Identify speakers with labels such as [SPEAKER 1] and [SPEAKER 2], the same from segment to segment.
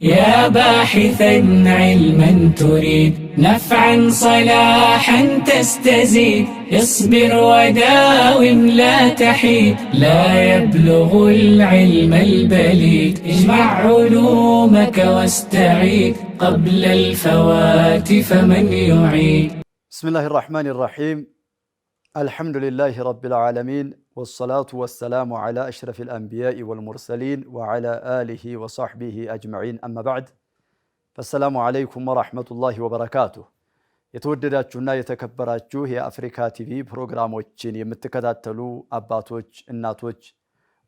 [SPEAKER 1] يا باحثا علما تريد نفعا صلاحا تستزيد اصبر وداوم لا تحيد لا يبلغ العلم البليد اجمع علومك واستعيد قبل الفوات فمن يعيد.
[SPEAKER 2] بسم الله الرحمن الرحيم. الحمد لله رب العالمين والصلاة والسلام على أشرف الأنبياء والمرسلين وعلى آله وصحبه أجمعين أما بعد فالسلام عليكم ورحمة الله وبركاته. የተወደዳችሁና የተከበራችሁ የአፍሪካ ቲቪ ፕሮግራሞችን የምትከታተሉ አባቶች፣ እናቶች፣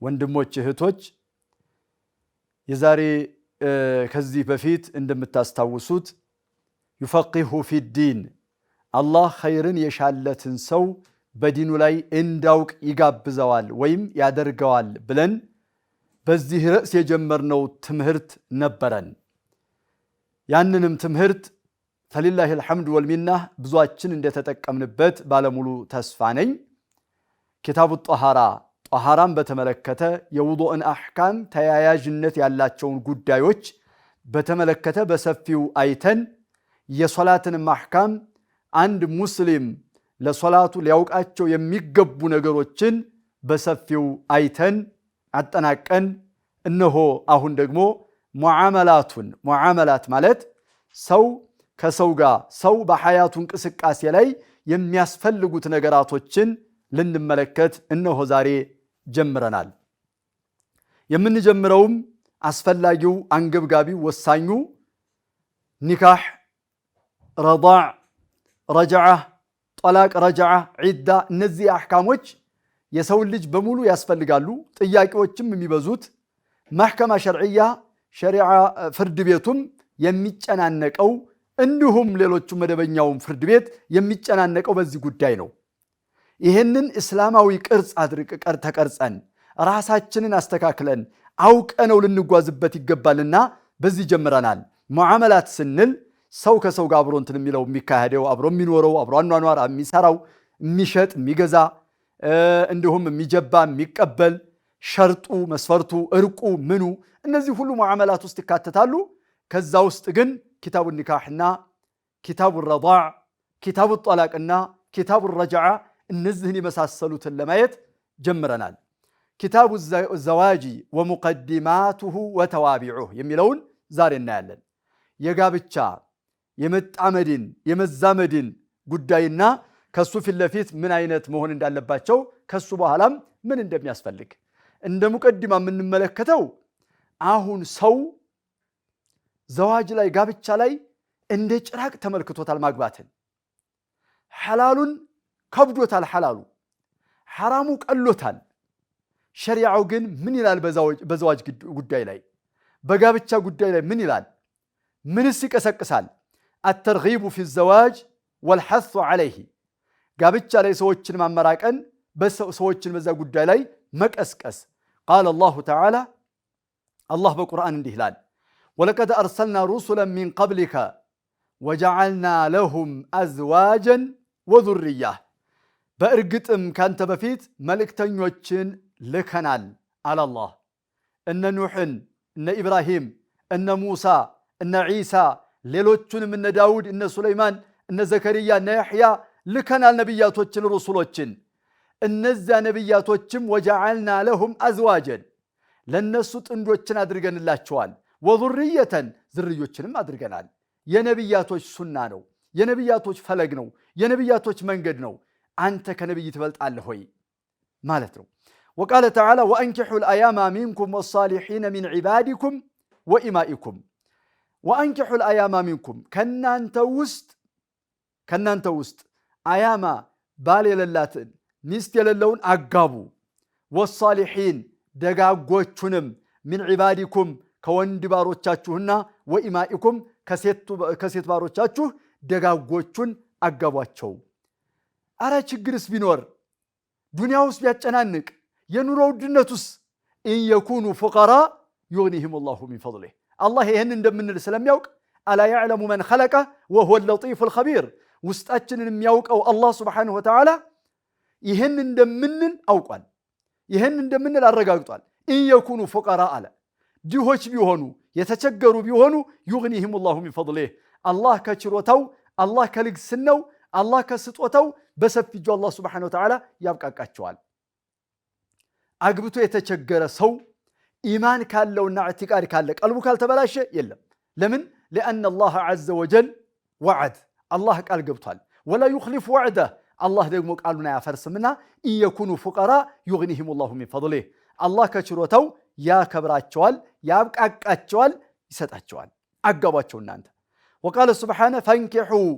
[SPEAKER 2] ወንድሞች፣ እህቶች የዛሬ ከዚህ በፊት እንደምታስታውሱት يفقه في الدين አላህ ኸይርን የሻለትን ሰው በዲኑ ላይ እንዳውቅ ይጋብዘዋል ወይም ያደርገዋል ብለን በዚህ ርዕስ የጀመርነው ትምህርት ነበረን። ያንንም ትምህርት ፈሊላሂ الحمد والمنة ብዙአችን እንደተጠቀምንበት ባለሙሉ ተስፋ ነኝ። ኪታቡ ጧሃራን በተመለከተ የውዱእን አህካም ተያያዥነት ያላቸውን ጉዳዮች በተመለከተ በሰፊው አይተን የሶላትን አህካም አንድ ሙስሊም ለሶላቱ ሊያውቃቸው የሚገቡ ነገሮችን በሰፊው አይተን አጠናቀን እነሆ አሁን ደግሞ ሙዓመላት ማለት ሰው ከሰው ጋር ሰው በሐያቱ እንቅስቃሴ ላይ የሚያስፈልጉት ነገራቶችን ልንመለከት እነሆ ዛሬ ጀምረናል። የምንጀምረውም አስፈላጊው አንገብጋቢው ወሳኙ ኒካህ፣ ረዳዕ፣ ረጅዓ፣ ጠላቅ፣ ረጅዓ፣ ዒዳ እነዚህ አህካሞች የሰው ልጅ በሙሉ ያስፈልጋሉ። ጥያቄዎችም የሚበዙት ማህከማ ሸርዕያ ሸሪዓ ፍርድ ቤቱም የሚጨናነቀው እንዲሁም ሌሎቹ መደበኛውም ፍርድ ቤት የሚጨናነቀው በዚህ ጉዳይ ነው። ይህንን እስላማዊ ቅርጽ ተቀርጸን ራሳችንን አስተካክለን አውቀነው ልንጓዝበት ይገባልና በዚህ ጀምረናል። ሙዓመላት ስንል ሰው ከሰው ጋር አብሮ እንትን የሚለው የሚካሄደው አብሮ የሚኖረው አብሮ አኗኗር የሚሰራው የሚሸጥ የሚገዛ እንዲሁም የሚጀባ የሚቀበል ሸርጡ መስፈርቱ እርቁ ምኑ እነዚህ ሁሉ ሙዓመላት ውስጥ ይካተታሉ። ከዛ ውስጥ ግን ኪታቡ ኒካህና ኪታቡ ረዳዕ ኪታቡ ጠላቅና ኪታቡ ረጅዓ እነዚህን የመሳሰሉትን ለማየት ጀምረናል። ኪታቡ ዘዋጂ ወሙቀዲማቱሁ ወተዋቢዑሁ የሚለውን ዛሬ እናያለን። የጋብቻ የመጣመድን የመዛመድን ጉዳይና ከሱ ፊት ለፊት ምን አይነት መሆን እንዳለባቸው ከሱ በኋላም ምን እንደሚያስፈልግ እንደ ሙቀዲማ የምንመለከተው አሁን ሰው ዘዋጅ ላይ ጋብቻ ላይ እንደ ጭራቅ ተመልክቶታል። ማግባትን ሐላሉን ከብዶታል፣ ሐላሉ ሐራሙ ቀሎታል። ሸሪዓው ግን ምን ይላል? በዘዋጅ ጉዳይ ላይ በጋብቻ ጉዳይ ላይ ምን ይላል? ምንስ ይቀሰቅሳል? الترغيب في الزواج والحث عليه ጋብቻ ላይ ሰዎችን ማመራቀን ሰዎችን በዛ ጉዳይ ላይ መቀስቀስ። قال الله تعالى الله በቁርአን እንዲህ ይላል ولقد أرسلنا رسلا من قبلك وجعلنا لهم أزواجا وذرية በእርግጥም ካንተ በፊት መልእክተኞችን ልከናል አለ አላህ። እነ ኑሕን፣ እነ ኢብራሂም፣ እነ ሙሳ፣ እነ ዒሳ ሌሎቹንም እነ ዳውድ፣ እነ ሱለይማን፣ እነ ዘከርያ፣ እነ ያሕያ ልከናል ነቢያቶችን ሩሱሎችን። እነዚያ ነቢያቶችም ወጀዐልና ለሁም አዝዋጀን ለነሱ ጥንዶችን አድርገንላቸዋል። ወዙርየተን ዝርዮችንም አድርገናል። የነቢያቶች ሱና ነው፣ የነቢያቶች ፈለግ ነው፣ የነቢያቶች መንገድ ነው። አንተ ከነቢይ ትበልጣለህ ሆይ ማለት ነው። ወቃለ ተዓላ ወአንኪሑ ልአያማ ሚንኩም ወሳሊሒነ ሚን ዒባዲኩም ወኢማኢኩም ወአንኪሑ ልአያማ ሚንኩም ከናንተ ውስጥ አያማ ባል የሌላትን ሚስት የሌለውን አጋቡ። ወሳሊሒን ደጋጎቹንም ሚን ዒባዲኩም ከወንድ ባሮቻችሁና ወኢማኢኩም ከሴት ባሮቻችሁ ደጋጎቹን አጋቧቸው። አረ ችግርስ ቢኖር ዱንያ ውስጥ ቢያጨናንቅ የኑሮ ውድነቱስ ኢንየኩኑ ፉቀራ ዩግኒሂም ላሁ ሚን ፈድሊህ አላህ ይህን እንደምንል ስለሚያውቅ አላ ያዕለሙ መን ኸለቀ ወሁወ ለጢፉ ልኸቢር ውስጣችንን የሚያውቀው አላህ ስብሓንሁ ወተዓላ ይህን እንደምንል አውቋል። ይህን እንደምንል አረጋግጧል። ኢንየኩኑ ፉቀራ አለ ድሆች ቢሆኑ የተቸገሩ ቢሆኑ يغنيهم الله من فضله አላህ ከችሮታው አላህ ከልግስናው አላህ ከስጦታው በሰፊ እጁ አላህ Subhanahu Wa Ta'ala ያብቃቃቸዋል። አግብቶ የተቸገረ ሰው ኢማን ካለውና ኢዕቲቃድ ካለ ቀልቡ ካልተበላሸ የለም። ለምን? لأن الله عز وجل وعد الله ቃል ገብቷል። ولا يخلف وعده الله ደግሞ ቃሉን አያፈርስምና إن يكونوا فقراء يغنيهم الله من فضله አላህ ከችሮታው ያከብራቸዋል ያብቃቃቸዋል ይሰጣቸዋል። አጋባቸው እናንተ وقال سبحانه فانكحوا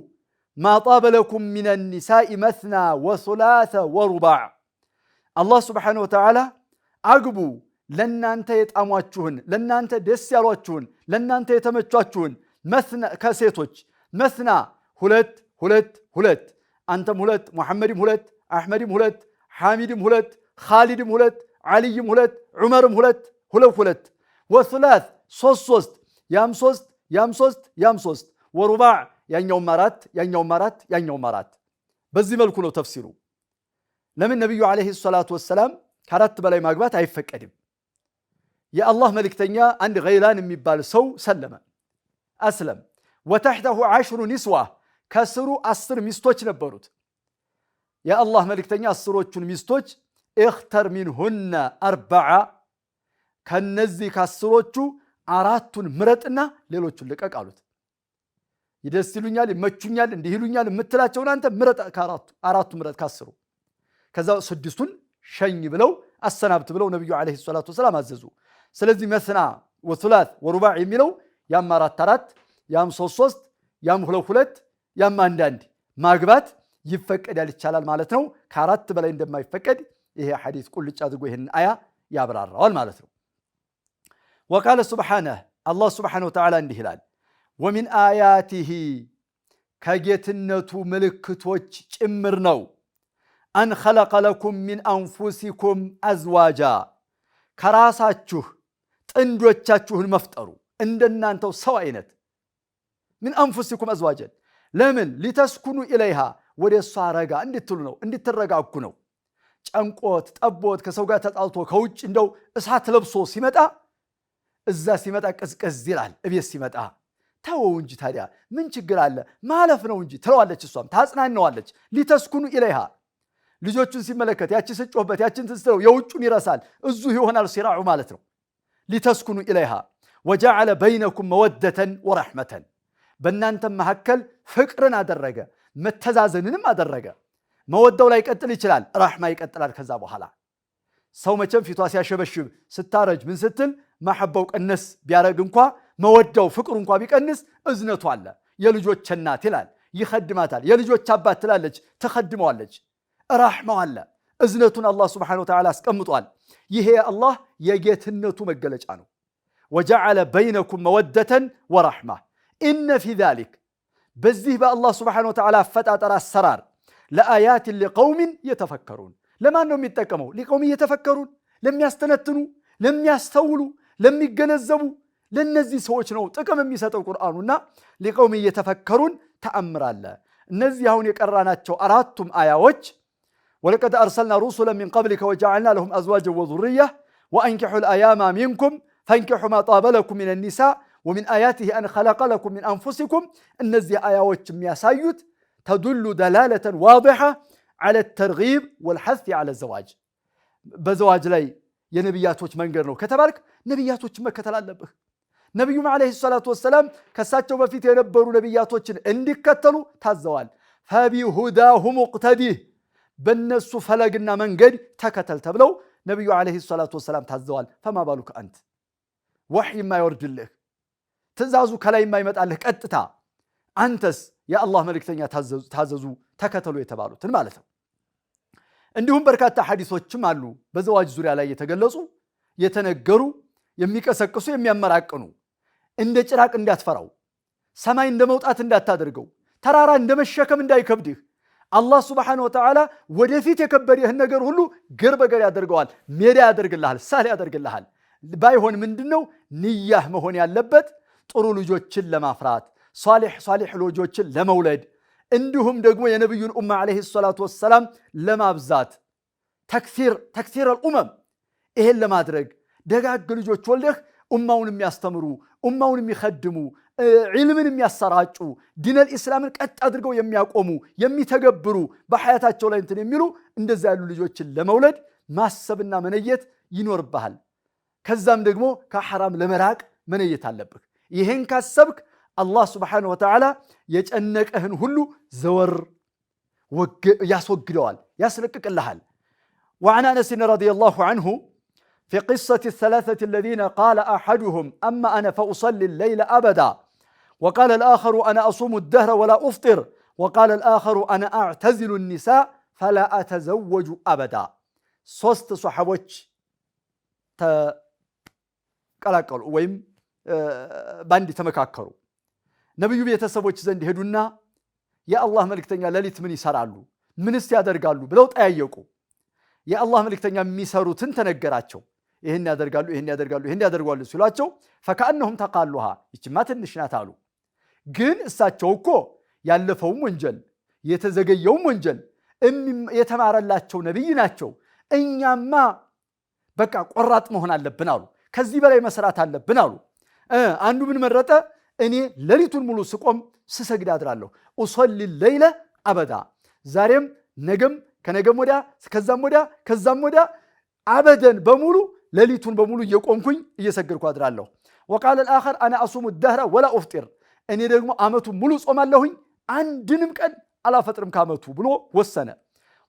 [SPEAKER 2] ما طاب لكم من النساء مثنى وثلاث ورباع الله سبحانه وتعالى አግቡ ለናንተ የጣሟችሁን ለናንተ ደስ ያሏችሁን ለናንተ የተመቻችሁን መስና ከሴቶች መስና ሁለት ሁለት ሁለት አንተም ሁለት ሙሐመድም ሁለት አህመድም ሁለት ሐሚድም ሁለት ኻሊድም ሁለት ዓሊይም ሁለት ዑመርም ሁለት ሁለት ሁለት ወثلاث ሶስት ያም ሶስት ያም ሶስት ያም ሶስት ወሩባዕ ያኛውም አራት ያኛውም አራት ያኛውም አራት በዚህ መልኩ ነው ተፍሲሩ። ለምን ነብዩ አለይሂ ሰላቱ ወሰላም ከአራት በላይ ማግባት አይፈቀድም። የአላህ መልእክተኛ አንድ ገይላን የሚባል ሰው ሰለመ አስለም ወተحته 10 ንስዋ ከስሩ 10 ሚስቶች ነበሩት። የአላህ መልእክተኛ 10ዎቹን ሚስቶች اختر منهن 4 ከነዚህ ከ10ዎቹ አራቱን ምረጥና ሌሎቹን ልቀቅ አሉት። ይደስ ይሉኛል ይመቹኛል እንዲህ ይሉኛል የምትላቸውን አንተ ምረጥ አራቱ ምረጥ ከ10 ከዛው 6ቱን ሸኝ ብለው አሰናብት ብለው ነብዩ አለይሂ ሰላቱ ወሰላም አዘዙ። ስለዚህ መስና ወثلاث ወሩባዕ የሚለው ያም 4 ያም 3 ያም 2 ያም አንዳንድ ማግባት ይፈቀዳል ይቻላል ማለት ነው። ከአራት በላይ እንደማይፈቀድ ይሄ ሐዲስ ቁልጭ አድርጎ ይሄን አያ ያብራራዋል ማለት ነው። وقال سبحانه الله سبحانه وتعالى እንዲህ ይላል ومن آياته ከጌትነቱ ምልክቶች ጭምር ነው أن خلق لكم من أنفسكم أزواجا ከራሳችሁ ጥንዶቻችሁን መፍጠሩ እንደናንተው ሰው አይነት من أنفسكم أزواجا ለምን لتسكنوا إليها ወደ እሷ ረጋ እንድትሉ ነው እንድትረጋጉ ነው። ጨንቆት ጠቦት ከሰው ጋር ተጣልቶ ከውጭ እንደው እሳት ለብሶ ሲመጣ እዛ ሲመጣ ቀዝቀዝ ይላል። እቤት ሲመጣ ተወው እንጂ ታዲያ ምን ችግር አለ ማለፍ ነው እንጂ ትለዋለች። እሷም ታጽናናዋለች። لتسكنوا إليها ልጆቹን ሲመለከት ያቺ ስጮህበት ያቺን ትስተው የውጩን ይረሳል እዙ ይሆናል ሲራዑ ማለት ነው። لتسكنوا إليها وجعل بينكم مودة ورحمة በእናንተ መሐከል ፍቅርን አደረገ መተዛዘንንም አደረገ። መወደው ላይ ይቀጥል ይችላል ረህማ ይቀጥላል። ከዛ በኋላ ሰው መቼም ፊቷ ሲያሸበሽብ ስታረጅ ምን ስትል መሐባው ቀነስ ቢያረግ እንኳ መወደው ፍቅሩ እንኳ ቢቀንስ እዝነቱ አለ። የልጆች እናት ይላል ይخدማታል። የልጆች አባት ትላለች ትخدመዋለች። ረህማው አለ እዝነቱን አላህ Subhanahu Wa Ta'ala አስቀምጧል። ይሄ አላህ የጌትነቱ መገለጫ ነው። وجعل بينكم مودة ورحمة إن في ذلك በዚህ በአላህ Subhanahu Wa Ta'ala አፈጣጠር አሰራር ለአያት لقوم يتفكرون ለማን ነው የሚጠቀመው? لقوم يتفكرون ለሚያስተነትኑ ለሚያስተውሉ ለሚገነዘቡ ለነዚህ ሰዎች ነው ጥቅም የሚሰጠው ቁርአኑና لقوم يتفكرون ተአምር አለ። እነዚህ አሁን የቀራናቸው አራቱም አያዎች ولقد أرسلنا رسلا من قبلك وجعلنا لهم أزواجا وذرية وأنكحوا الأيام منكم فانكحوا ما طاب لكم من النساء ومن آياته أن خلق لكم من أنفسكم النزي آيات مياسايوت تدل دلالة واضحة على الترغيب والحث على الزواج بزواج لي يا نبياتوች መንገር ነው ከተባልክ ነብያቶች መከተል አለብህ። ነብዩም አለይሂ ሰላቱ ወሰለም ከሳቸው በፊት የነበሩ ነብያቶችን እንዲከተሉ ታዘዋል። فبهداه مقتديه በነሱ ፈለግና መንገድ ተከተል ተብለው ነብዩ አለይሂ ሰላቱ ወሰለም ታዘዋል። فما بالك أنت وحي ما يوردልህ ትእዛዙ ከላይ የማይመጣልህ ቀጥታ አንተስ የአላህ መልእክተኛ ታዘዙ ተከተሉ የተባሉትን ማለት ነው። እንዲሁም በርካታ ሐዲሶችም አሉ በዘዋጅ ዙሪያ ላይ የተገለጹ የተነገሩ የሚቀሰቅሱ የሚያመራቅኑ እንደ ጭራቅ እንዳትፈራው ሰማይ እንደመውጣት እንዳታደርገው ተራራ እንደመሸከም እንዳይከብድህ አላህ Subhanahu Wa Ta'ala ወደፊት የከበደህን ነገር ሁሉ ገር በገር ያደርገዋል ሜዳ ያደርግልሃል ሳል ያደርግልሃል። ባይሆን ምንድነው ንያህ መሆን ያለበት ጥሩ ልጆችን ለማፍራት ሷሊህ ልጆችን ለመውለድ እንዲሁም ደግሞ የነብዩን ኡማ አለይሂ ሰላቱ ወሰለም ለማብዛት ተክሲር الامم ይሄን ለማድረግ ደጋግ ልጆች ወልደህ ኡማውን የሚያስተምሩ ኡማውን የሚخدሙ ዒልምን የሚያሰራጩ ዲነል ኢስላምን ቀጥ አድርገው የሚያቆሙ የሚተገብሩ በሐያታቸው ላይ እንትን የሚሉ እንደዛ ያሉ ልጆችን ለመውለድ ማሰብና መነየት ይኖርብሃል። ከዛም ደግሞ ከሐራም ለመራቅ መነየት አለብህ። ይሄን ካሰብክ አላህ Subhanahu Wa Ta'ala የጨነቀህን ሁሉ ዘወር ያስወግደዋል ያስለቅቅልሃል። وعن أنس رضي الله عنه في قصة الثلاثة الذين قال أحدهم أما أنا فأصلي الليل أبدا وقال الآخر أنا أصوم الدهر ولا أفطر وقال الآخر أنا أعتزل النساء فلا أتزوج أبدا. ሶስት ሷሐቦች ተቀላቀሉ ወይም ባንዲ ተመካከሩ። ነብዩ ቤተሰቦች ዘንድ ሄዱና የአላህ መልእክተኛ ሌሊት ምን ይሰራሉ ምንስ ያደርጋሉ ብለው ጠያየቁ። የአላህ መልእክተኛ የሚሰሩትን ተነገራቸው። ይሄን ያደርጋሉ ይሄን ያደርጋሉ ይሄን ያደርጋሉ ሲሏቸው فكأنهم تقالوها ይችማ ትንሽ ናት አሉ። ግን እሳቸው እኮ ያለፈውም ወንጀል የተዘገየውም ወንጀል የተማረላቸው ነብይ ናቸው። እኛማ በቃ ቆራጥ መሆን አለብን አሉ። ከዚህ በላይ መስራት አለብን አሉ። አንዱ ምን መረጠ? እኔ ሌሊቱን ሙሉ ስቆም ስሰግድ አድራለሁ። ኡሰሊ الليل አበዳ ዛሬም ነገም ከነገም ወዲያ ከዛም ወዲያ አበደን በሙሉ ሌሊቱን በሙሉ እየቆምኩኝ እየሰገድኩ አድራለሁ። وقال الآخر أنا أصوم الدهر ولا أفطر እኔ ደግሞ አመቱን ሙሉ ጾማለሁኝ አንድንም ቀን አላፈጥርም ካመቱ ብሎ ወሰነ።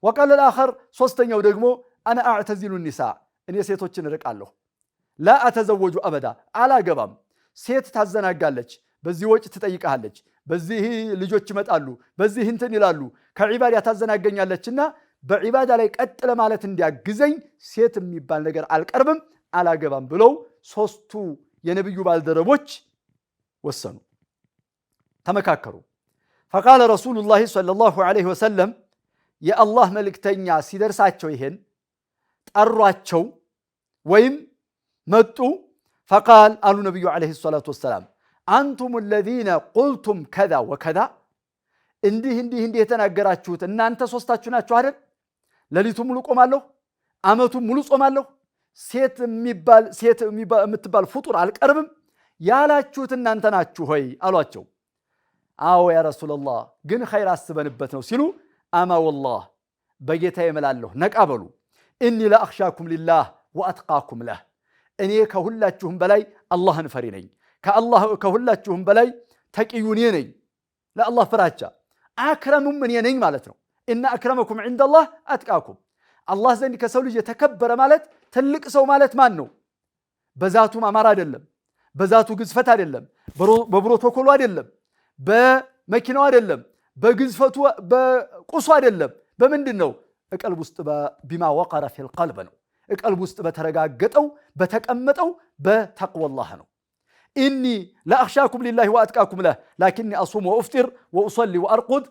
[SPEAKER 2] وقال الآخر ሶስተኛው ደግሞ أنا أعتزل النساء እኔ ሴቶችን እርቃለሁ። لا أتزوج أبدا አላገባም። ሴት ታዘናጋለች፣ በዚህ ወጭ ትጠይቃለች፣ በዚህ ልጆች ይመጣሉ፣ በዚህ እንትን ይላሉ፣ ከዒባዳ ታዘናገኛለችና በዒባዳ ላይ ቀጥ ለማለት እንዲያግዘኝ ሴት የሚባል ነገር አልቀርብም አላገባም ብለው ሶስቱ የነብዩ ባልደረቦች ወሰኑ፣ ተመካከሩ። فقال رسول الله صلى الله عليه وسلم የአላህ መልእክተኛ ሲደርሳቸው ይሄን ጠሯቸው ወይም መጡ። فقال قالوا النبي عليه الصلاة والسلام أنتم الذين قلتم كذا وكذا እንዲህ የተናገራችሁት እናንተ ሶስታችሁ ናችሁ አይደል? ሌሊቱን ሙሉ ቆማለሁ አመቱን ሙሉ ጾማለሁ ሴት የምትባል ፍጡር አልቀርብም ያላችሁት እናንተ ናችሁ ሆይ አሏቸው። አዎ ያ ረሱላህ ግን ኸይር አስበንበት ነው ሲሉ አማ ወላህ በጌታዬ እምላለሁ ነቃበሉ ኢኒ ለአኽሻኩም ሊላህ ወአትቃኩም ለህ እኔ ከሁላችሁም በላይ አላህን ፈሪ ነኝ፣ ከሁላችሁም በላይ ተቂዩ እኔ ነኝ፣ ለአላህ ፍራቻ አክረሙም እኔ ነኝ ማለት ነው። ኢነ አክረመኩም ዒንደላህ አትቃኩም አላህ ዘንድ ከሰው ልጅ የተከበረ ማለት ትልቅ ሰው ማለት ማን ነው? በዛቱ ማማር አይደለም፣ በዛቱ ግዝፈት አይደለም፣ በፕሮቶኮሉ አይደለም፣ በመኪናው አይደለም፣ በግዝፈቱ በቁሱ አይደለም። በምንድን ነው? ቀልብ ውስጥ ቢማ ወቀረ ፊል ቀልብ ነው። ቀልብ ውስጥ በተረጋገጠው በተቀመጠው በተቅዋላህ ነው። ኢኒ ለአኽሻኩም ሊላሂ ወአትቃኩም ለህ ላኪኒ አሱም ወኡፍጢር ወኡሰሊ ወአርቁድ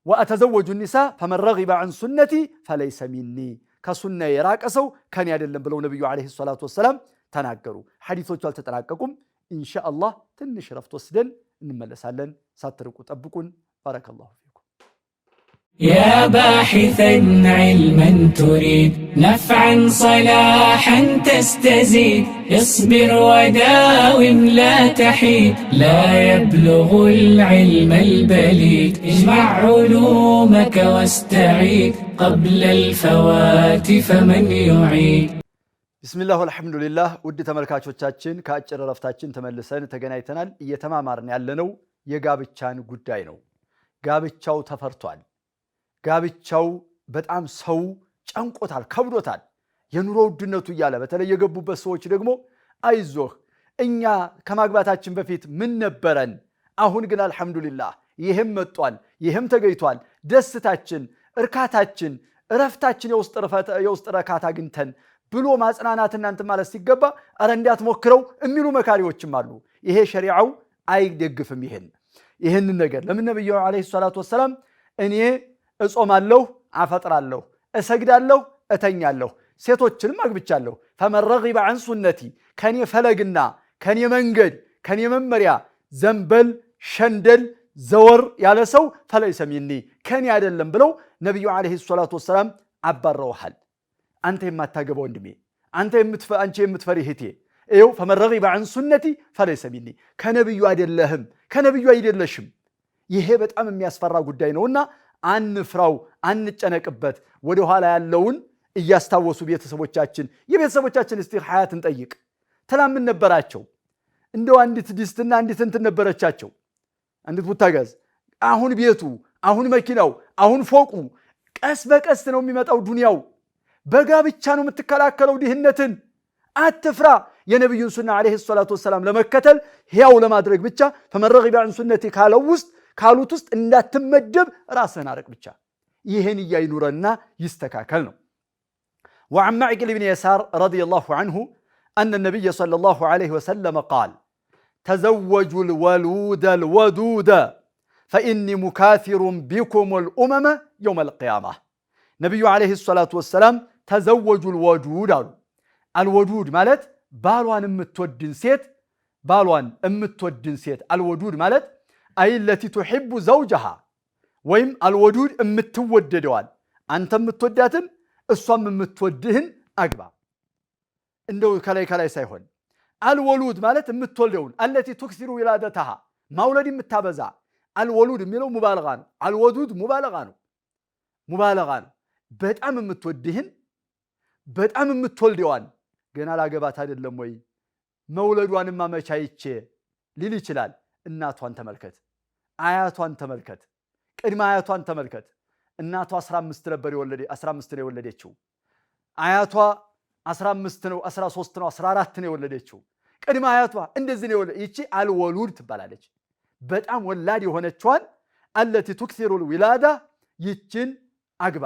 [SPEAKER 2] ወአተዘወጁ ኒሳ ፈመን ረጊበ ዐን ሱነቲ ፈለይሰ ሚኒ ከሱና የራቀ ሰው ከኔ አይደለም ብለው ነብዩ አለይሂ ሰላቱ ወሰላም ተናገሩ። ሐዲሶቹ አልተጠናቀቁም። ኢንሻአላህ ትንሽ ረፍት ወስደን እንመለሳለን። ሳትርቁ ጠብቁን። ባረከላሁ ፊኩም።
[SPEAKER 1] يا باحثا علما تريد نفعا صلاحا تستزيد اصبر وداوم لا تحيد لا يبلغ العلم البليد اجمع علومك واستعيد قبل الفوات فمن يعيد
[SPEAKER 2] بسم الله والحمد لله ውድ ተመልካቾቻችን ከአጭር ረፍታችን ተመልሰን ተገናኝተናል። እየተማማርን ያለነው የጋብቻን ጉዳይ ነው። ጋብቻው ተፈርቷል። ጋብቻው በጣም ሰው ጨንቆታል፣ ከብዶታል። የኑሮ ውድነቱ እያለ በተለይ የገቡበት ሰዎች ደግሞ አይዞህ እኛ ከማግባታችን በፊት ምን ነበረን፣ አሁን ግን አልহামዱሊላህ ይሄም መጥቷል፣ ይሄም ተገይቷል፣ ደስታችን፣ እርካታችን፣ እረፍታችን የውስጥ ረካታ አግኝተን ብሎ ማጽናናት እናንተ ማለት ሲገባ አረ እንዲያትሞክረው የሚሉ መካሪዎችም አሉ። ይሄ ሸሪዓው አይደግፍም። ይሄን ነገር ለምን ነብዩ አለይሂ ሰላቱ ወሰለም እኔ እጾማለሁ፣ አፈጥራለሁ፣ እሰግዳለሁ፣ እተኛለሁ፣ ሴቶችንም አግብቻለሁ ፈመን ረጊበ ዐን ሱነቲ ከኔ ፈለግና ከኔ መንገድ ከኔ መመሪያ ዘንበል ሸንደል ዘወር ያለ ሰው ፈለይሰ ሚኒ ከኔ አይደለም ብለው ነብዩ አለይሂ ሰላቱ ወሰለም አባረውሃል። አንተ የማታገባው ወንድሜ፣ አንቺ የምትፈሪ እህቴ ይኸው ፈመን ረጊበ ዐን ሱነቲ ፈለይሰ ሚኒ ከነብዩ አይደለህም ከነብዩ አይደለሽም። ይሄ በጣም የሚያስፈራ ጉዳይ ነውና አንፍራው፣ አንጨነቅበት። ወደ ኋላ ያለውን እያስታወሱ ቤተሰቦቻችን የቤተሰቦቻችን እስቲ ሐያት እንጠይቅ። ተላምን ነበራቸው እንደው አንዲት ድስትና አንዲት እንትን ነበረቻቸው፣ አንዲት ቡታጋዝ። አሁን ቤቱ፣ አሁን መኪናው፣ አሁን ፎቁ ቀስ በቀስ ነው የሚመጣው ዱንያው። በጋብቻ ነው የምትከላከለው ድህነትን። አትፍራ። የነብዩን ሱና አለይሂ ሰላቱ ወሰላም ለመከተል ሕያው ለማድረግ ብቻ ፈመን ረጊበ ዐን ሱነቲ ካሉት ውስጥ እንዳትመደብ ራስህን አርቅ ብቻ። ይህን እያይኑረና ይስተካከል ነው። وعن معقل بن يسار رضي الله عنه أن النبي صلى الله عليه وسلم قال تزوجوا الولود الودود فإني مكاثر بكم الأمم يوم القيامة. نبي عليه الصلاة والسلام تزوجوا الودود الودود مالت بالوان امتودن سيت الودود مالت أي التي تحب زوجها ويم الودود امتوددوان أنت امتوداتن እሷም የምትወድህን አግባ። እንደው ከላይ ሳይሆን አልወሉድ ማለት የምትወልደውን አለቲ ቱክሲሩ ዊላደተሃ ማውለድ የምታበዛ አልወሉድ የሚለው ሙባለጋ ነው። አልወዱድ ሙባለጋ ነው። በጣም የምትወድህን በጣም የምትወልደዋን ገና ላገባት አይደለም ወይ መውለዷንማ መቻይቼ ሊል ይችላል። እናቷን ተመልከት፣ አያቷን ተመልከት፣ ቅድመ አያቷን ተመልከት። እናቷ 15 ነው የወለደችው። አያቷ 15 ነው፣ 13 ነው፣ 14 ነው የወለደችው። ቅድመ አያቷ እንደዚህ ነው። ይቺ አልወሉድ ትባላለች። በጣም ወላድ የሆነችዋን አለቲ ቱክሲሩል ዊላዳ ይችን አግባ።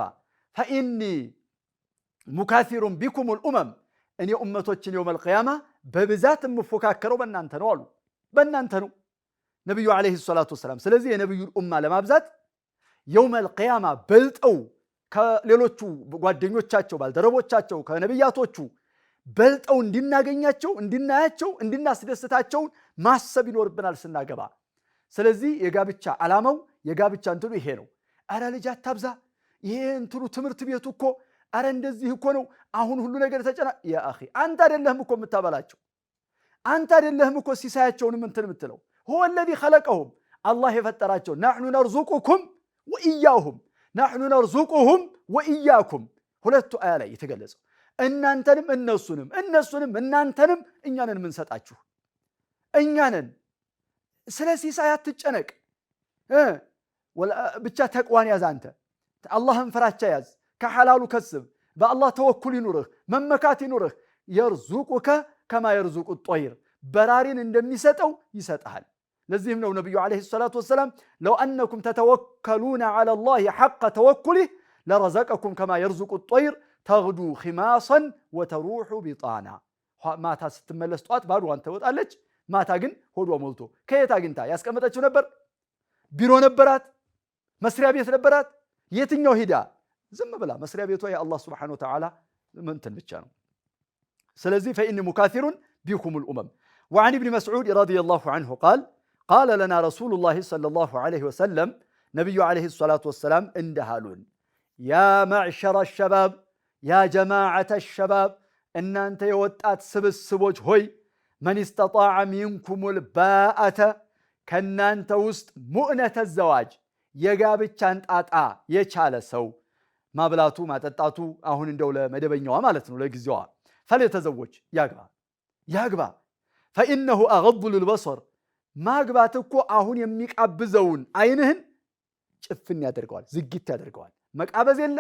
[SPEAKER 2] ፈኢኒ ሙካሲሩን ቢኩሙል ኡመም እኔ ኡመቶችን የውመል ቂያማ በብዛት የምፎካከረው በእናንተ ነው አሉ። በእናንተ ነው ነብዩ አለይሂ ሰላቱ ወሰላም። ስለዚህ የነብዩን ኡማ ለማብዛት የውመል ቂያማ በልጠው ከሌሎቹ ጓደኞቻቸው ባልደረቦቻቸው ከነብያቶቹ በልጠው እንድናገኛቸው እንድናያቸው እንድናስደስታቸው ማሰብ ይኖርብናል ስናገባ። ስለዚህ የጋብቻ ዓላማው የጋብቻ እንትኑ ይሄ ነው። አረ ልጅ አታብዛ፣ ይሄ እንትኑ ትምህርት ቤቱ እኮ አረ እንደዚህ እኮ ነው፣ አሁን ሁሉ ነገር ተጨና። ያ አኺ አንተ አይደለህም እኮ የምታበላቸው፣ አንተ አይደለህም እኮ ሲሳያቸውንም እንትን የምትለው። هو الذي خلقهم الله የፈጠራቸው። نحن نرزقكم وإياهم نحن نرزقهم وإياكم ሁለቱ አያ ላይ የተገለጸው እናንተንም እነሱንም እናንተንም እኛንን የምንሰጣችሁ እኛንን። ስለዚህ ሳያት ትጨነቅ ብቻ ተቅዋን ያዝ። አንተ አላህን ፍራቻ ያዝ፣ ከሐላሉ ከስብ፣ በአላህ ተወኩል ይኑርህ፣ መመካት ይኑርህ። የርዙቁከ ከማ የርዙቁ ጦይር በራሪን እንደሚሰጠው ይሰጥሃል። ለዚህም ነው ነብዩ አለይሂ ሰላቱ ወሰላም ለው አነኩም ተተወከሉነ ዐለ ላሂ ሐቀ ተወኩሊህ ለረዘቀኩም ከማ የርዙቁ ጦይር ተግዱ ኺማሰን ወተሩሑ ቢጣና። ማታ ስትመለስ ጠዋት ባዶዋን ትወጣለች፣ ማታ ግን ሆዷ ሞልቶ። ከየት አግኝታ ያስቀመጠችው ነበር? ቢሮ ነበራት? መስሪያ ቤት ነበራት? የትኛው ሂዳ? ዝም ብላ መስሪያ ቤቷ የአላህ ሱብሓነሁ ወተዓላ እንትን ብቻ ነው። ስለዚህ ፈኢኒ ሙካሲሩን ቢኩሙል ኡመም። ወዐን ኢብኒ መስዑድ ረዲየላሁ ዐንሁ ቃለ ለና ረሱሉላሂ ሰለላሁ ዐለይሂ ወሰለም ነቢዩ ዐለይሂ ሰላቱ ወሰላም እንዲህ አሉን፣ ያ መዕሸረ ሸባብ፣ ያ ጀማዓተ ሸባብ፣ እናንተ የወጣት ስብስቦች ሆይ፣ መን ስተጣዐ ሚንኩሙል ባአተ፣ ከእናንተ ውስጥ ሙእነተ ዘዋጅ፣ የጋብቻን ጣጣ የቻለ ሰው ማብላቱ ማጠጣቱ አሁን እንደው ለመደበኛዋ ማለት ነው ለጊዜዋ፣ ፈለተዘወጅ ያግባ። ፈኢነሁ አገዱ ልልበሰር፣ ማግባት እኮ አሁን የሚቃብዘውን አይንህን ጭፍን ያደርገዋል፣ ዝግት ያደርገዋል። መቃበዝ የለ፣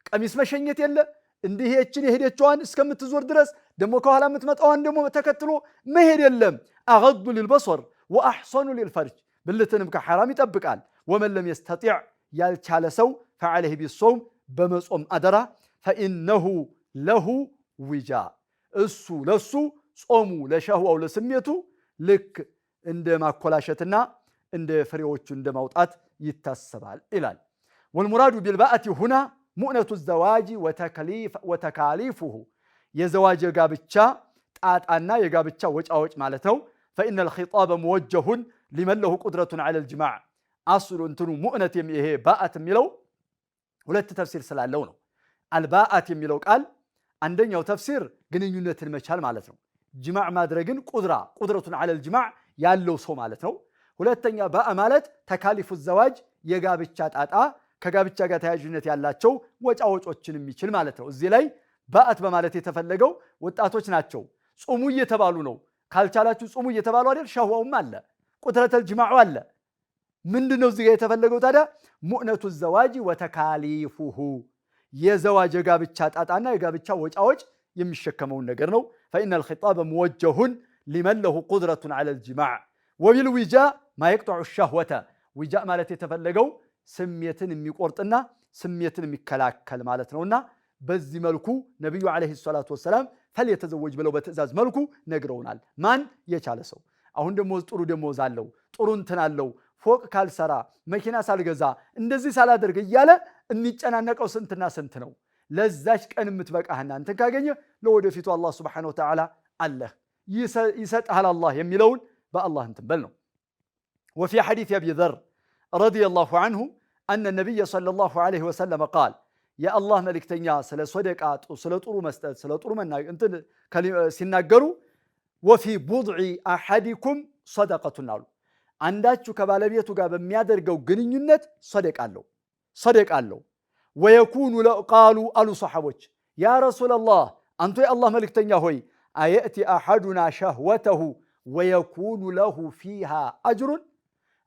[SPEAKER 2] ቀሚስ መሸኘት የለ፣ እንዲህ የችን የሄደችዋን እስከምትዞር ድረስ ደግሞ ከኋላ የምትመጣዋን ደግሞ ተከትሎ መሄድ የለም። አገዱ ልልበሰር ወአሕሰኑ ልልፈርጅ፣ ብልትንም ከሐራም ይጠብቃል። ወመን ለም የስተጢዕ፣ ያልቻለ ሰው ፈዐለይሂ ቢሶም፣ በመጾም አደራ። ፈኢነሁ ለሁ ዊጃ፣ እሱ ለሱ ጾሙ ለሸህዋው ለስሜቱ ልክ እንደ ማኮላሸትና እንደ ፍሬዎቹ እንደ ማውጣት ይታሰባል ይላል። ወልሙራዱ ቢልባአቲ ሁና ሙእነቱ ዘዋጂ ወተካሊፉሁ፣ የዘዋጅ የጋብቻ ጣጣና የጋብቻ ወጫወጭ ማለት ነው። ፈኢነል ኺጣበ ሙወጀሁን ሊመን ለሁ ቁድረቱን ዐለል ጅማዕ። አስሉ እንትኑ ሙእነት ይሄ ባአት የሚለው ሁለት ተፍሲር ስላለው ነው። አልባአት የሚለው ቃል አንደኛው ተፍሲር ግንኙነትን መቻል ማለት ነው። ጅማዕ ማድረግን ቁድረቱን ዐለል ጅማዕ ያለው ሰው ማለት ነው። ሁለተኛ ባእ ማለት ተካሊፉ ዘዋጅ የጋብቻ ጣጣ ከጋብቻ ጋር ተያያዥነት ያላቸው ወጫወጮችን የሚችል ማለት ነው። እዚህ ላይ ባእት በማለት የተፈለገው ወጣቶች ናቸው። ጾሙ እየተባሉ ነው። ካልቻላችሁ ጾሙ እየተባሉ አይደል? ሸህዋውም አለ፣ ቁድረተል ጅማዑ አለ። ምንድነው እዚህ ጋር የተፈለገው ታዲያ? ሙእነቱ ዘዋጅ ወተካሊፉሁ የዘዋጅ የጋብቻ ጣጣና የጋብቻ ወጫወጭ የሚሸከመውን ነገር ነው። ፈኢነል ኺጣበ ሙወጀሁን ሊመን ለሁ ቁድረቱን ዐለል ጅማዕ ወቢልዊጃ ማ የቅጠዑ ሸህወተ ዊጃእ ማለት የተፈለገው ስሜትን የሚቆርጥና ስሜትን የሚከላከል ማለት ነውና በዚህ መልኩ ነቢዩ ዓለይሂ ሰላቱ ወሰላም ፈልየተዘወጅ ብለው በትእዛዝ መልኩ ነግረውናል። ማን የቻለ ሰው አሁን ደሞዝ ጥሩ ደሞዝ አለው ጥሩ እንትን አለው ፎቅ ካልሰራ መኪና ሳልገዛ እንደዚህ ሳላደርግ እያለ የሚጨናነቀው ስንትና ስንት ነው። ለዛች ቀን የምትበቃህና እንትን ካገኘ ለወደፊቱ አላህ ሱብሓነሁ ወተዓላ አለህ ይሰጥሃል አላህ የሚለውን በአላህ እንትን በል ነው። ወፊ ሐዲስ አቢ ዘር ረዲየላሁ ዐንሁ አነ ነቢይ ሰለላሁ ዐለይሂ ወሰለም ቃል የአላህ መልእክተኛ ስለ ሶደቃ ስለ ጥሩ መስጠት ስለ ጥሩ እንትን ሲናገሩ ወፊ ቡድዒ አሐዲኩም ሰደቀቱን አሉ። አንዳችሁ ከባለቤቱ ጋር በሚያደርገው ግንኙነት ሰደቃ አለው። ወየኩኑ ቃሉ አሉ ሰሓቦች ያ ረሱለላህ አንቱ የአላህ መልእክተኛ ሆይ አየእቲ አሐዱና ሸህወተሁ ወየኩኑ ለሁ ፊሃ አጅሩን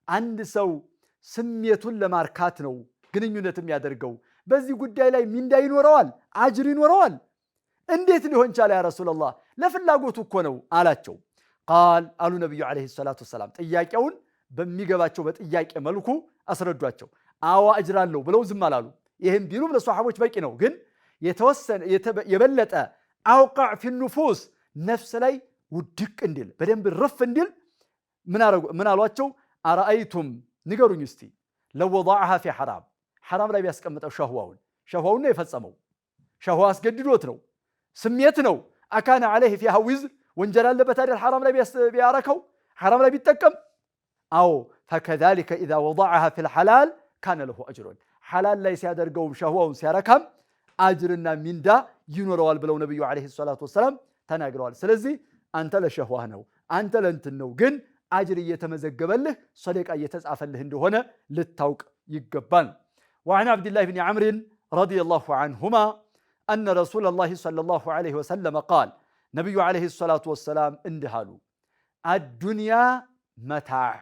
[SPEAKER 2] አንድ ሰው ስሜቱን ለማርካት ነው ግንኙነት የሚያደርገው በዚህ ጉዳይ ላይ ሚንዳ ይኖረዋል አጅር ይኖረዋል እንዴት ሊሆን ቻለ ያ ረሱላህ ለፍላጎቱ እኮ ነው አላቸው። ቃል አሉ ነብዩ አለይሂ ሰላቱ ወሰላም ጥያቄውን በሚገባቸው በጥያቄ መልኩ አስረዷቸው። አዋ አጅር አለው ብለው ዝም አላሉ። ይሄን ቢሉም ለሷሐቦች በቂ ነው። ግን የተወሰነ የበለጠ አውቃዕ ፊ ንፉስ ነፍስ ላይ ውድቅ እንዲል በደንብ ረፍ እንዲል ምን አሏቸው? አረአይቱም ንገሩኝ እስቲ ለወضعها في حرام ላይ ቢያስቀምጠው ሸህዋውን ነው የፈጸመው። ሸህዋ አስገድዶት ነው ስሜት ነው። አካነ عليه فيها وزر ወንጀል አለበት አይደል? حرام ላይ ቢያረከው حرام ላይ ቢጠቀም አዎ فكذلك اذا وضعها في الحلال كان له اجر حلال ላይ ሲያደርገው ሸህዋውን ሲያረካም አጅርና ሚንዳ ይኖረዋል ብለው ነብዩ አለይሂ ሰላቱ ወሰለም ተናግረዋል። ስለዚህ አንተ ለሸህዋህ ነው አንተ ለእንትን ነው ግን አጅር እየተመዘገበልህ ሰደቃ እየተጻፈልህ እንደሆነ ልታውቅ ይገባል። وعن عبد الله بن عمرو رضي الله عنهما أن رسول الله صلى الله عليه وسلم قال نبي عليه الصلاة والسلام اندهالو الدنيا متاع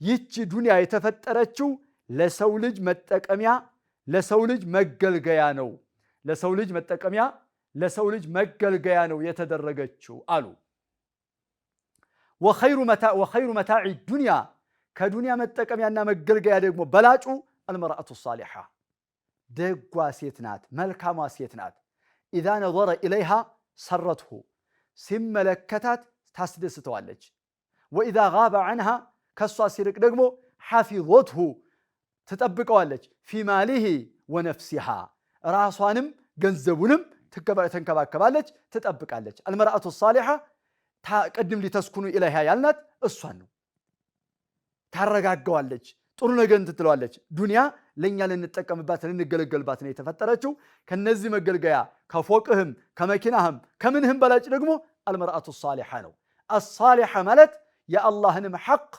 [SPEAKER 2] ይቺ ዱንያ የተፈጠረችው ለሰው ልጅ መጠቀሚያ ለሰው ልጅ መገልገያ ነው። ለሰው ልጅ መጠቀሚያ ለሰው ልጅ መገልገያ ነው የተደረገችው አሉ። ወኸይሩ መታዕ ዱንያ ከዱንያ መጠቀሚያና መገልገያ ደግሞ በላጩ አልመርአቱ ሳሊሓ ደጓ ሴት ናት፣ መልካሟ ሴት ናት። ኢዛ ነዘረ ኢለይሃ ሰረትሁ ሲመለከታት ታስደስተዋለች። ወኢዛ ጋበ ዐንሃ ከሷ ሲርቅ ደግሞ ሐፊዘትሁ ትጠብቀዋለች። ፊ ማሊሂ ወነፍሲሃ ራሷንም ገንዘቡንም ተንከባከባለች ትጠብቃለች። አልመርአቱ ሳሊሓ ቅድም ሊተስኩኑ ኢለይሃ ያልናት እሷን ነው። ታረጋገዋለች፣ ጥሩ ነገር ትትለዋለች። ዱንያ ለእኛ ልንጠቀምባት ልንገለገልባት ነው የተፈጠረችው። ከነዚህ መገልገያ ከፎቅህም ከመኪናህም ከምንህም በላጭ ደግሞ አልመርአቱ ሳሊሓ ነው። አሳሊሓ ማለት የአላህንም ሐቅ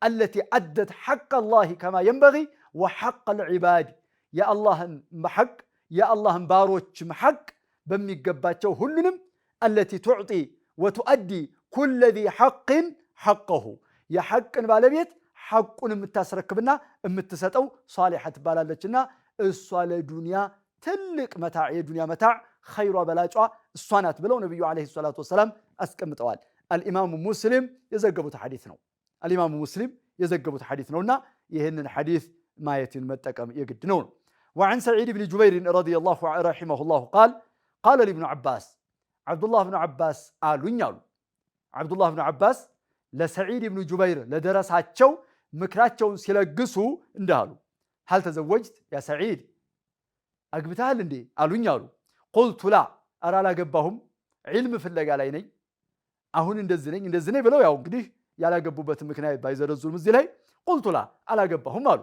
[SPEAKER 2] አለቲ አደት ሐቅ አላህ ከማ የንበጊ ወሐቅ ልዕባድ የአላህን ሐቅ የአላህን ባሮችም ሐቅ በሚገባቸው ሁሉንም አለቲ ቱዕጢ ወቱአዲ ኩለ ዚ ሐቅን ሐቀሁ የሐቅን ባለቤት ሐቁን የምታስረክብና የምትሰጠው ሳሊሓ ትባላለችና እሷ ለዱንያ ትልቅ መታዕ የዱንያ መታዕ ኸይሯ በላጯ እሷ ናት ብለው ነቢዩ ዓለይሂ ሰላቱ ወሰላም አስቀምጠዋል። አልኢማሙ ሙስሊም የዘገቡት ሐዲስ ነው። አልኢማሙ ሙስሊም የዘገቡት ሐዲስ ነውና ይህንን ሐዲስ ማየትን መጠቀም የግድ ነው። ወዐን ሰዒድ ብን ጁበይር ረዲየላሁ ረሒመሁላሁ ቃል ቃለ ሊብኑ ዓባስ ዓብዱላህ ብኑ ዓባስ አሉኝ አሉ። ዓብዱላህ ብኑ ዓባስ ለሰዒድ ብኑ ጁበይር ለደረሳቸው ምክራቸውን ሲለግሱ እንዲህ አሉ። ሀል ተዘወጅት ያ ሰዒድ አግብተሃል እንዴ አሉኝ አሉ። ቁልቱ ላ ኧረ አላገባሁም ዒልም ፍለጋ ላይ ነኝ አሁን እንደዚህ ነኝ ብለው ያው እንግዲህ ያላገቡበትን ምክንያት ባይዘረዙም እዚህ ላይ ቁልቱ ላ አላገባሁም አሉ።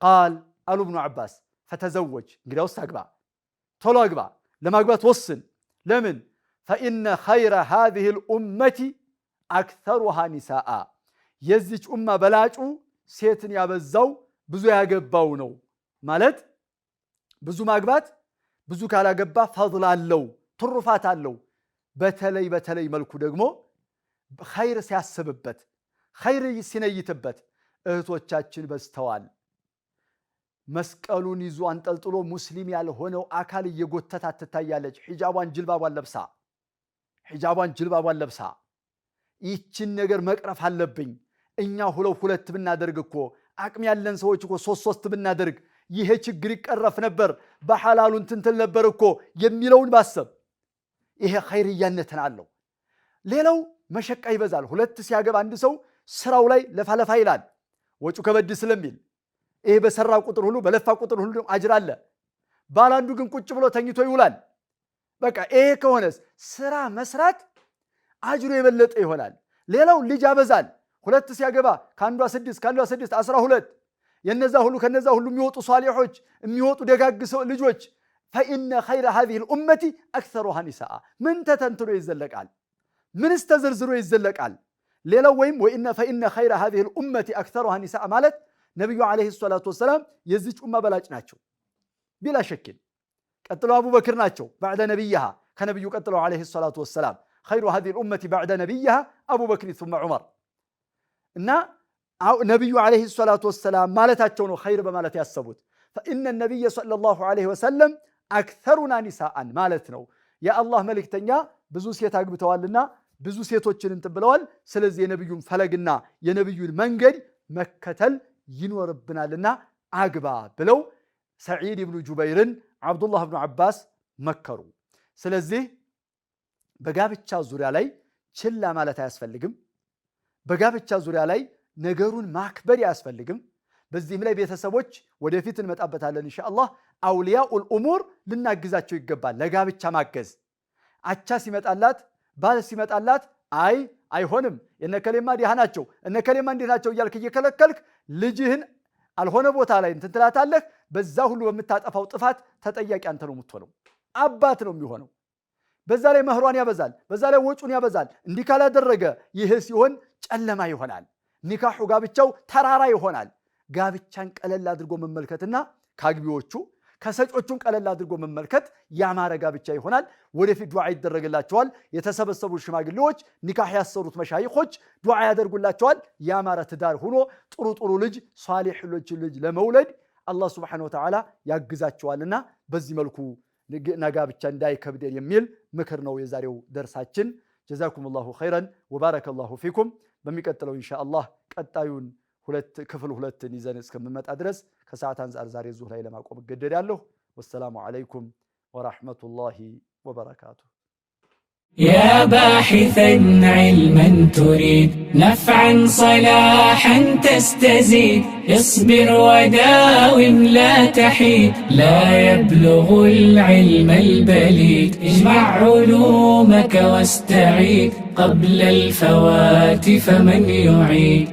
[SPEAKER 2] ቃል አሉ ብኑ ዓባስ ፈተዘወጅ እንግዲያውስ አግባ ቶሎ አግባ ለማግባት ወስን ለምን ፈኢነ ኸይረ ሃዚህ ልኡመቲ አክተሩሃ ኒሳአ የዚች ኡማ በላጩ ሴትን ያበዛው ብዙ ያገባው ነው ማለት ብዙ ማግባት ብዙ ካላገባ ፈضል አለው ትሩፋት አለው። በተለይ መልኩ ደግሞ ኸይር ሲያስብበት ኸይር ሲነይትበት እህቶቻችን በዝተዋል። መስቀሉን ይዞ አንጠልጥሎ ሙስሊም ያልሆነው አካል እየጎተታት ትታያለች። ሒጃቧን ጅልባቧን ለብሳ ይህችን ነገር መቅረፍ አለብኝ። እኛ ሁለት ብናደርግ እኮ አቅም ያለን ሰዎች እኮ ሶስት ብናደርግ ይሄ ችግር ይቀረፍ ነበር፣ በሐላሉ እንትን ነበር እኮ የሚለውን ባሰብ ይሄ ኸይርያነትን አለው። ሌላው መሸቃ ይበዛል። ሁለት ሲያገባ አንድ ሰው ስራው ላይ ለፋለፋ ይላል፣ ወጩ ከበድ ስለሚል ይሄ በሰራ ቁጥር ሁሉ በለፋ ቁጥር ሁሉ አጅር አለ። ባላንዱ ግን ቁጭ ብሎ ተኝቶ ይውላል። በቃ ይሄ ከሆነስ ስራ መስራት አጅሩ የበለጠ ይሆናል። ሌላው ልጅ ያበዛል። ሁለት ሲያገባ ከአንዷ 6 ከአንዷ 6 12 የነዛ ሁሉ ከነዛ ሁሉ የሚወጡ ሷሊሖች የሚወጡ ደጋግ ልጆች ፈኢነ ኸይረ ሃዚህ ልኡመቲ አክተሩሃ ኒሳአ ምን ተተንትኖ ይዘለቃል? ምንስ ተዘርዝሮ ይዘለቃል? ሌላው ወይም ፈኢነ ኸይረ ሃዚህ ልኡመቲ አክተሩሃ ኒሳአ ማለት ነቢዩ ዓለይሂ ሰላቱ ወሰላም የዚች ኡማ በላጭ ናቸው ቢላ ሸኪን። ቀጥለው አቡበክር ናቸው ባዕደ ነቢይሃ ከነቢዩ ቀጥለው ዓለይሂ ሰላቱ ወሰላም ኸይሩ ሃዚህ ልኡመቲ ባዕደ ነቢይሃ አቡበክር ثم ዑመር እና ነቢዩ ዓለይሂ ሰላቱ ወሰላም ማለታቸው ነው ኸይር በማለት ያሰቡት። ፈኢነ ነቢይ ሰለላሁ ዓለይሂ ወሰለም አክተሩና ኒሳአን ማለት ነው። የአላህ መልእክተኛ ብዙ ሴት አግብተዋልና ብዙ ሴቶችን እንትን ብለዋል። ስለዚህ የነቢዩን ፈለግና የነቢዩን መንገድ መከተል ይኖርብናልና አግባ ብለው ሰዒድ ብኑ ጁበይርን ዓብዱላህ ብኑ ዓባስ መከሩ። ስለዚህ በጋብቻ ዙሪያ ላይ ችላ ማለት አያስፈልግም። በጋብቻ ዙሪያ ላይ ነገሩን ማክበር አያስፈልግም። በዚህም ላይ ቤተሰቦች ወደፊት እንመጣበታለን ኢንሻአላህ አውሊያኡል ኡሙር ልናግዛቸው ይገባል። ለጋብቻ ማገዝ አቻ ሲመጣላት ባል ሲመጣላት አይሆንም የነከሌማ ዲሃ ናቸው እነከሌማ እንዲህ ናቸው እያልክ እየከለከልክ ልጅህን አልሆነ ቦታ ላይ እንትን ትላታለህ። በዛ ሁሉ በምታጠፋው ጥፋት ተጠያቂ አንተ ነው የምትሆነው፣ አባት ነው የሚሆነው። በዛ ላይ መህሯን ያበዛል፣ በዛ ላይ ወጩን ያበዛል። እንዲህ ካላደረገ ይህ ሲሆን ጨለማ ይሆናል። ኒካሑ ጋብቻው ተራራ ይሆናል። ጋብቻን ቀለል አድርጎ መመልከትና ከአግቢዎቹ ከሰጮቹን ቀለል አድርጎ መመልከት ያማረ ጋብቻ ይሆናል። ወደፊት ዱዓ ይደረግላቸዋል። የተሰበሰቡ ሽማግሌዎች ኒካህ ያሰሩት መሻይኾች ዱዓ ያደርጉላቸዋል። ያማረ ትዳር ሆኖ ጥሩ ልጅ ሷሊህ ልጅ ለመውለድ አላህ ሱብሓነሁ ወተዓላ ያግዛቸዋልና በዚህ መልኩ ጋብቻ እንዳይከብደን የሚል ምክር ነው የዛሬው ደርሳችን። ጀዛኩሙላሁ ኸይረን ወባረከላሁ ፊኩም። በሚቀጥለው ኢንሻአላህ ቀጣዩን ክፍል 2 ይዘን እስከምመጣ ድረስ ከሰዓት አንፃር ዛሬ ዙህ ላይ ለማቆም እገደዳለሁ። ወሰላሙ ዐለይኩም ወራህመቱላሂ ወበረካቱ።
[SPEAKER 1] يا باحثا علما تريد نفعا صلاحا تستزيد اصبر وداوم لا تحيد لا يبلغ العلم البليد اجمع علومك واستعيد قبل الفوات فمن يعيد